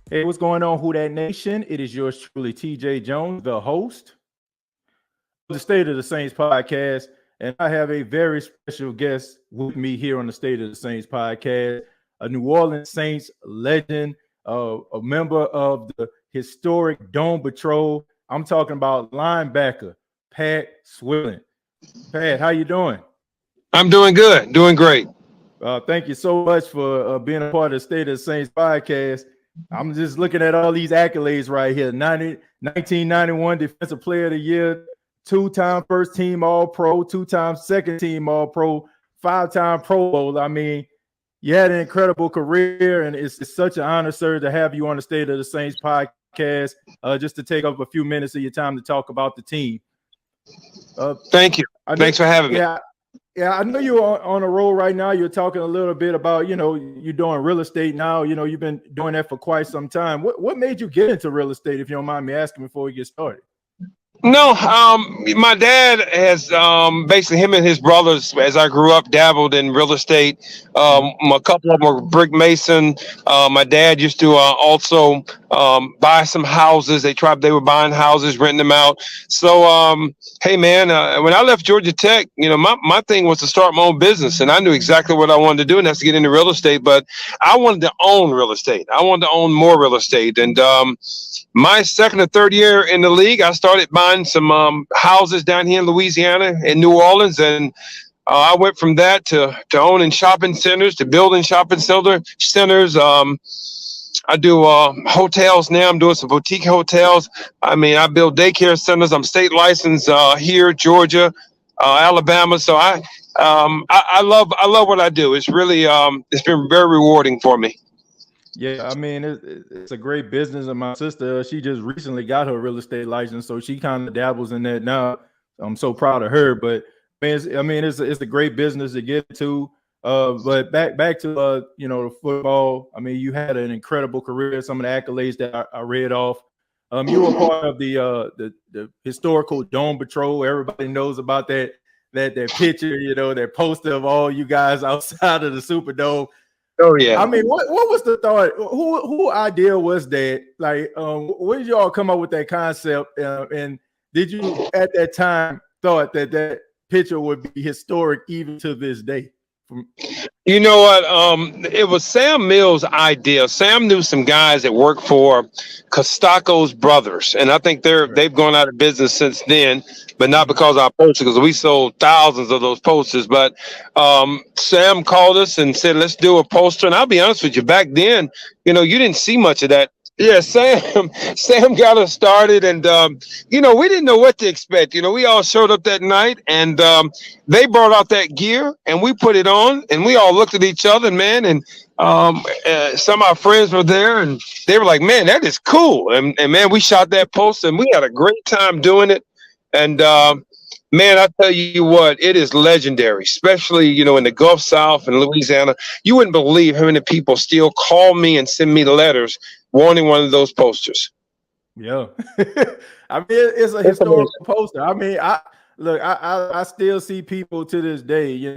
Hey, what's going on, Who That Nation? It is yours truly, TJ Jones, the host of the State of the Saints podcast. And I have a very special guest with me here on the State of the Saints podcast, a New Orleans Saints legend, a member of the historic Dome Patrol. I'm talking about linebacker Pat Swilling. Pat, how you doing? I'm doing good, doing great. Thank you so much for being a part of the State of the Saints podcast. I'm just looking at all these accolades right here. 1991 Defensive Player of the Year, two-time first-team All-Pro, two-time second-team All-Pro, five-time Pro Bowl. I mean, you had an incredible career, and it's such an honor, sir, to have you on the State of the Saints podcast, just to take up a few minutes of your time to talk about the team. Thank you. Thanks for having me. Yeah, I know you're on a roll right now. You're talking a little bit about, you're doing real estate now. You've been doing that for quite some time. What made you get into real estate, if you don't mind me asking before we get started? No, my dad has basically him and his brothers, as I grew up, dabbled in real estate. A couple of them were brick mason. My dad used to also buy some houses. They were buying houses, renting them out. So, hey man, when I left Georgia Tech, my thing was to start my own business, and I knew exactly what I wanted to do, and that's to get into real estate. But I wanted to own real estate. I wanted to own more real estate, and my second or third year in the league, I started buying some houses down here in Louisiana and New Orleans. And I went from that to owning shopping centers, to building shopping centers. I do hotels now. I'm doing some boutique hotels. I mean, I build daycare centers. I'm state licensed here, Georgia, Alabama. So I love what I do. It's really it's been very rewarding for me. Yeah, I mean, it's a great business. And my sister, she just recently got her real estate license, so she kind of dabbles in that now. I'm so proud of her. But it's a great business to get to. But back to the football. I mean, you had an incredible career. Some of the accolades that I read off. You were part of the historical Dome Patrol. Everybody knows about that picture, that poster of all you guys outside of the Superdome. Oh yeah. I mean, what was the thought? Who idea was that? Like, when did you all come up with that concept? And did you at that time thought that picture would be historic even to this day? You know what? It was Sam Mills' idea. Sam knew some guys that worked for Costaco's brothers, and I think they've gone out of business since then, but not because of our posters, because we sold thousands of those posters. But Sam called us and said, "Let's do a poster." And I'll be honest with you, back then, you didn't see much of that. Yeah, Sam got us started, and we didn't know what to expect. We all showed up that night, and they brought out that gear, and we put it on, and we all looked at each other, man, and some of our friends were there, and they were like, "Man, that is cool!" And man, we shot that poster, and we had a great time doing it. And man, I tell you what, it is legendary, especially in the Gulf South and Louisiana. You wouldn't believe how many people still call me and send me letters wanting one of those posters. Yeah. I mean, it's a historical poster. I mean, I still see people to this day,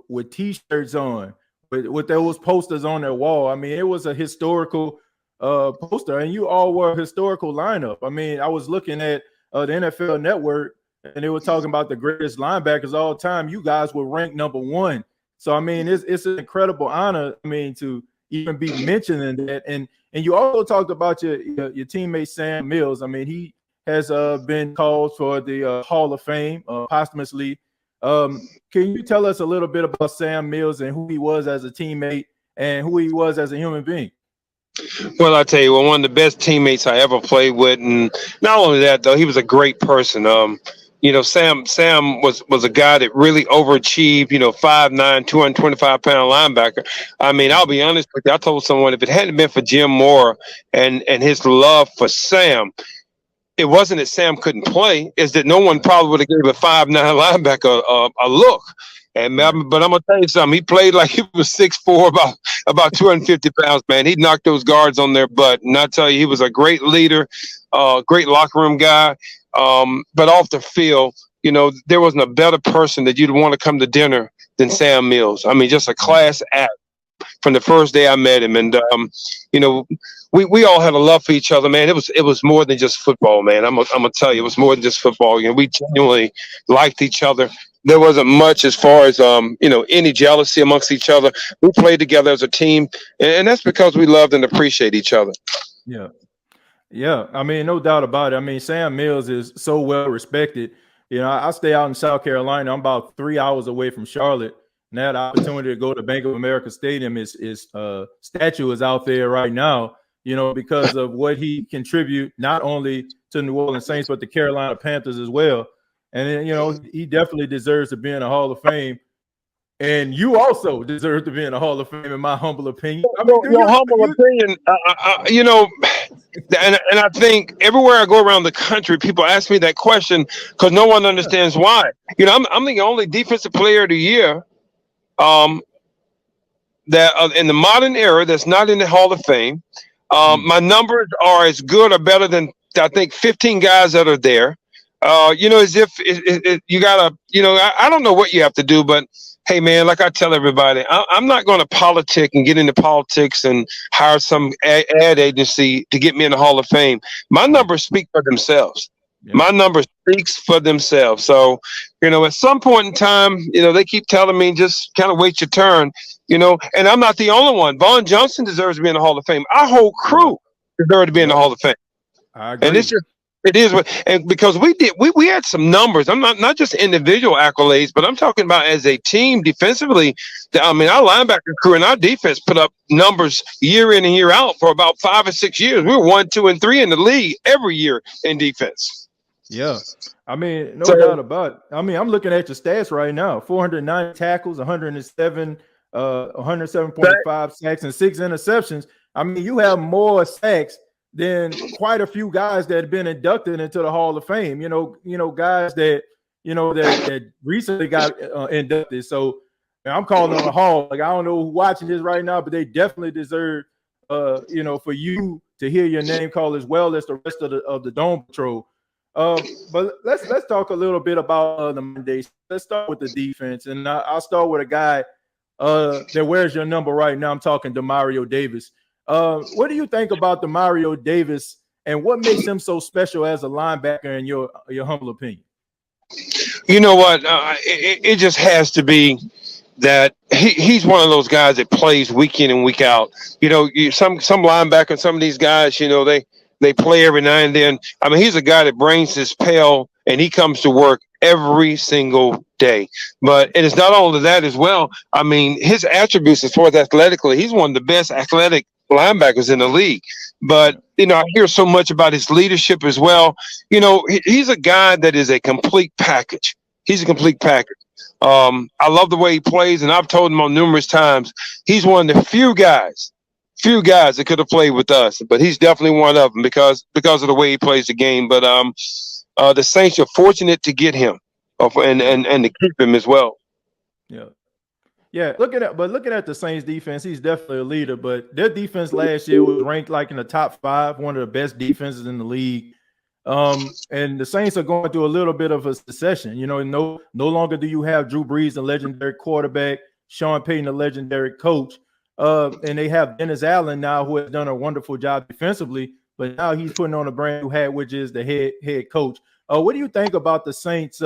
with T-shirts on, with those posters on their wall. I mean, it was a historical poster, and you all were a historical lineup. I mean, I was looking at the NFL Network, and they were talking about the greatest linebackers of all time. You guys were ranked number one. So, I mean, it's an incredible honor, to even be mentioning that. And you also talked about your teammate, Sam Mills. I mean, he has been called for the Hall of Fame posthumously. Can you tell us a little bit about Sam Mills and who he was as a teammate and who he was as a human being? Well, I tell you, one of the best teammates I ever played with, and not only that, though, he was a great person. Sam was a guy that really overachieved. 5'9", 225-pound linebacker. I mean, I'll be honest with you. I told someone if it hadn't been for Jim Moore and his love for Sam, it wasn't that Sam couldn't play. It's that no one probably would have given a 5'9" linebacker a look. But I'm gonna tell you something. He played like he was 6'4", about 250 pounds. Man, he knocked those guards on their butt. And I tell you, he was a great leader, great locker room guy. But off the field, there wasn't a better person that you'd want to come to dinner than Sam Mills. I mean, just a class act. from the first day I met him. And we all had a love for each other, man. It was more than just football, man. I'm gonna tell you, it was more than just football. We genuinely liked each other. There wasn't much as far as any jealousy amongst each other. We played together as a team, and that's because we loved and appreciate each other. Yeah. Yeah, I mean, no doubt about it. I mean, Sam Mills is so well respected. I stay out in South Carolina. I'm about 3 hours away from Charlotte. And that opportunity to go to Bank of America Stadium, his statue is out there right now, because of what he contribute not only to New Orleans Saints, but the Carolina Panthers as well. And then, he definitely deserves to be in the Hall of Fame. And you also deserve to be in the Hall of Fame, in my humble opinion. I mean, your humble opinion, and I think everywhere I go around the country, people ask me that question because no one understands why. I'm the only defensive player of the year that in the modern era that's not in the Hall of Fame. My numbers are as good or better than I think 15 guys that are there. As if you gotta, I don't know what you have to do, but hey, man, like I tell everybody, I'm not going to politic and get into politics and hire some ad agency to get me in the Hall of Fame. My numbers speak for themselves. Yeah. My numbers speaks for themselves. So, at some point in time, they keep telling me just kind of wait your turn, and I'm not the only one. Vaughn Johnson deserves to be in the Hall of Fame. Our whole crew deserves to be in the Hall of Fame. I agree. And it is, and because we had some numbers. I'm not just individual accolades, but I'm talking about as a team defensively. I mean, our linebacker crew and our defense put up numbers year in and year out for about 5 or 6 years. We were 1, 2, and 3 in the league every year in defense. Yeah, I mean, no doubt about it. I mean, I'm looking at your stats right now: 409 tackles, 107.5 sacks, and 6 interceptions. I mean, you have more sacks than quite a few guys that have been inducted into the Hall of Fame. Guys that that recently got inducted. So I'm calling on the Hall. Like, I don't know who's watching this right now, but they definitely deserve, for you to hear your name called as well as the rest of the Dome Patrol. But let's talk a little bit about the Mondays. Let's start with the defense, and I'll start with a guy that wears your number right now. I'm talking to Mario Davis. What do you think about the Mario Davis, and what makes him so special as a linebacker in your humble opinion? You know what? It just has to be that he's one of those guys that plays week in and week out. Some linebackers, some of these guys, they play every now and then. I mean, he's a guy that brings his pail and he comes to work every single day. But it is not only that as well. I mean, his attributes as far as athletically, he's one of the best athletic linebackers in the league. But, I hear so much about his leadership as well. He's a guy that is a complete package. He's a complete package. I love the way he plays, and I've told him on numerous times, he's one of the few guys that could have played with us, but he's definitely one of them because of the way he plays the game. But the Saints are fortunate to get him and to keep him as well. Yeah. Looking at the Saints defense, he's definitely a leader, but their defense last year was ranked like in the top 5, one of the best defenses in the league. And the Saints are going through a little bit of a secession. No longer do you have Drew Brees, a legendary quarterback, Sean Payton, a legendary coach. And they have Dennis Allen now, who has done a wonderful job defensively, but now he's putting on a brand new hat, which is the head coach. What do you think about the Saints,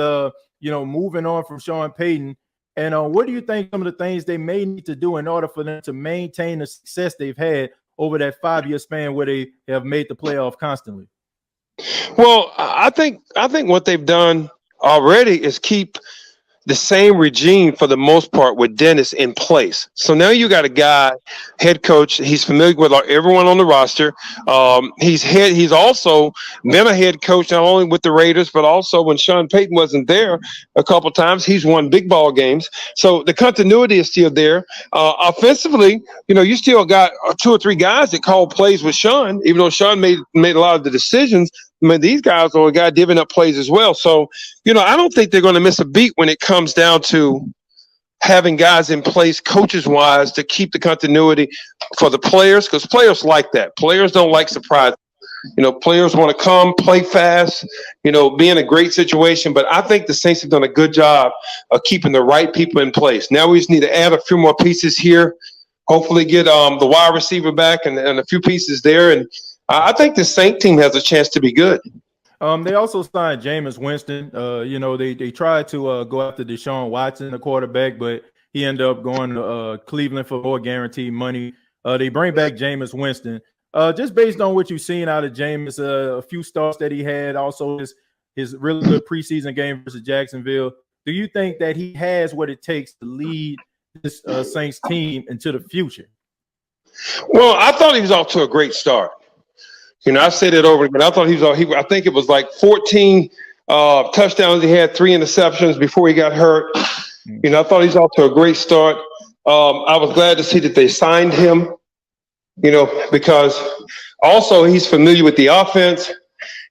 moving on from Sean Payton? And what do you think some of the things they may need to do in order for them to maintain the success they've had over that 5-year span where they have made the playoff constantly? Well, I think what they've done already is keep the same regime for the most part with Dennis in place. So now you got a guy, head coach. He's familiar with everyone on the roster. He's also been a head coach not only with the Raiders, but also when Sean Payton wasn't there a couple times. He's won big ball games. So the continuity is still there. Offensively, you still got 2 or 3 guys that call plays with Sean, even though Sean made a lot of the decisions. I mean, these guys are a guy divvying up plays as well. So, I don't think they're going to miss a beat when it comes down to having guys in place, coaches-wise, to keep the continuity for the players, because players like that. Players don't like surprises. Players want to come, play fast, be in a great situation. But I think the Saints have done a good job of keeping the right people in place. Now we just need to add a few more pieces here Hopefully get the wide receiver back and a few pieces there. And I think the Saint team has a chance to be good. They also signed Jameis Winston. They tried to go after Deshaun Watson, the quarterback, but he ended up going to Cleveland for more guaranteed money. They bring back Jameis Winston. Just based on what you've seen out of Jameis, a few starts that he had, also his really good preseason game versus Jacksonville. Do you think that he has what it takes to lead this Saints team into the future? Well, I thought he was off to a great start. I said it over again. I thought I think it was like 14 touchdowns. He had 3 interceptions before he got hurt. I thought he's off to a great start. I was glad to see that they signed him, because also he's familiar with the offense.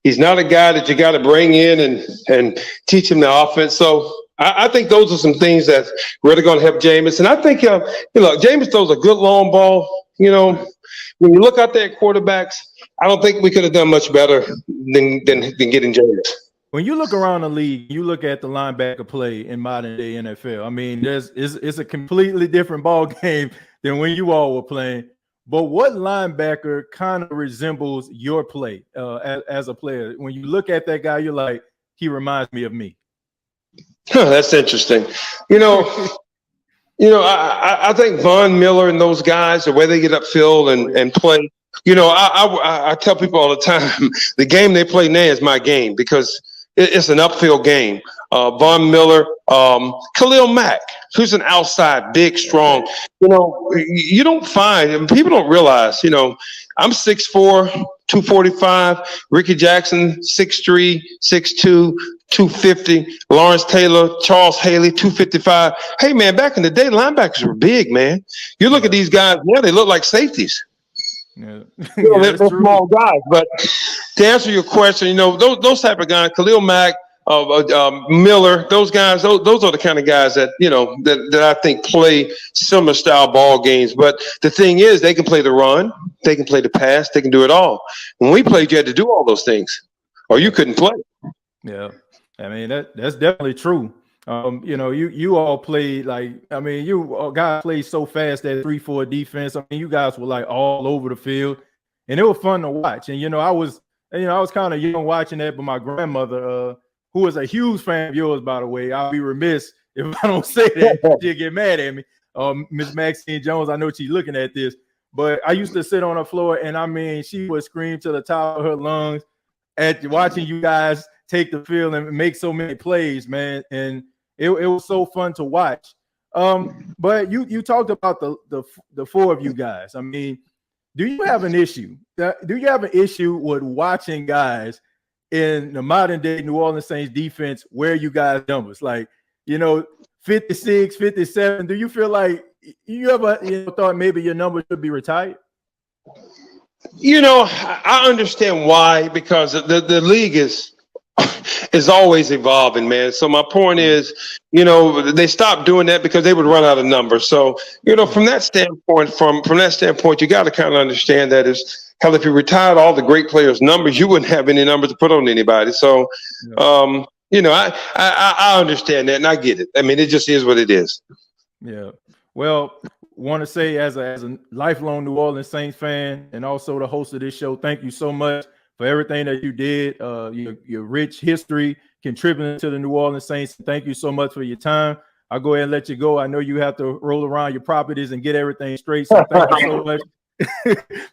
He's not a guy that you got to bring in and teach him the offense. So I think those are some things that's really going to help Jameis. And I think, Jameis throws a good long ball. When you look out there at quarterbacks, I don't think we could have done much better than getting Jameis. When you look around the league, you look at the linebacker play in modern day NFL. I mean, it's a completely different ball game than when you all were playing. But what linebacker kind of resembles your play as a player? When you look at that guy, you're like, he reminds me of me. That's interesting. I think Von Miller and those guys, the way they get upfield and play. I tell people all the time, the game they play now is my game because it's an upfield game. Von Miller, Khalil Mack, who's an outside, big, strong. You don't find, people don't realize, I'm 6'4", 245. Ricky Jackson, 6'3", 6'2", 250. Lawrence Taylor, Charles Haley, 255. Hey, man, back in the day, linebackers were big, man. You look at these guys now, they look like safeties. Yeah. They're small guys. But to answer your question, those type of guys, Khalil Mack, Miller, those guys, those are the kind of guys that that I think play similar style ball games. But the thing is, they can play the run, they can play the pass, they can do it all. When we played, you had to do all those things, or you couldn't play. Yeah, I mean that's definitely true. You all played you guys played so fast that 3-4 defense. I mean, you guys were like all over the field, and it was fun to watch. And I was kind of young watching that, but my grandmother, who was a huge fan of yours, by the way, I'll be remiss if I don't say that. She'll get mad at me. Miss Maxine Jones, I know she's looking at this, but I used to sit on the floor, and I mean, she would scream to the top of her lungs at watching you guys take the field and make so many plays, man. And it was so fun to watch. But you talked about the 4 of you guys. I mean, do you have an issue? Do you have an issue with watching guys in the modern day New Orleans Saints defense wear you guys numbers? Like, 56, 57. Do you feel like you ever thought maybe your number should be retired? I understand why, because the league is always evolving, man. So my point is, they stopped doing that because they would run out of numbers. So, from that standpoint, you got to kind of understand that if you retired all the great players' numbers, you wouldn't have any numbers to put on anybody. So, I understand that and I get it. I mean, it just is what it is. Yeah. Well, want to say as a lifelong New Orleans Saints fan and also the host of this show, thank you so much for everything that you did, your rich history contributing to the New Orleans Saints. Thank you so much for your time. I'll go ahead and let you go. I know you have to roll around your properties and get everything straight. So thank you so much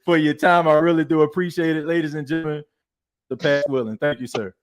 for your time. I really do appreciate it, ladies and gentlemen. The Pat Swilling. Thank you, sir.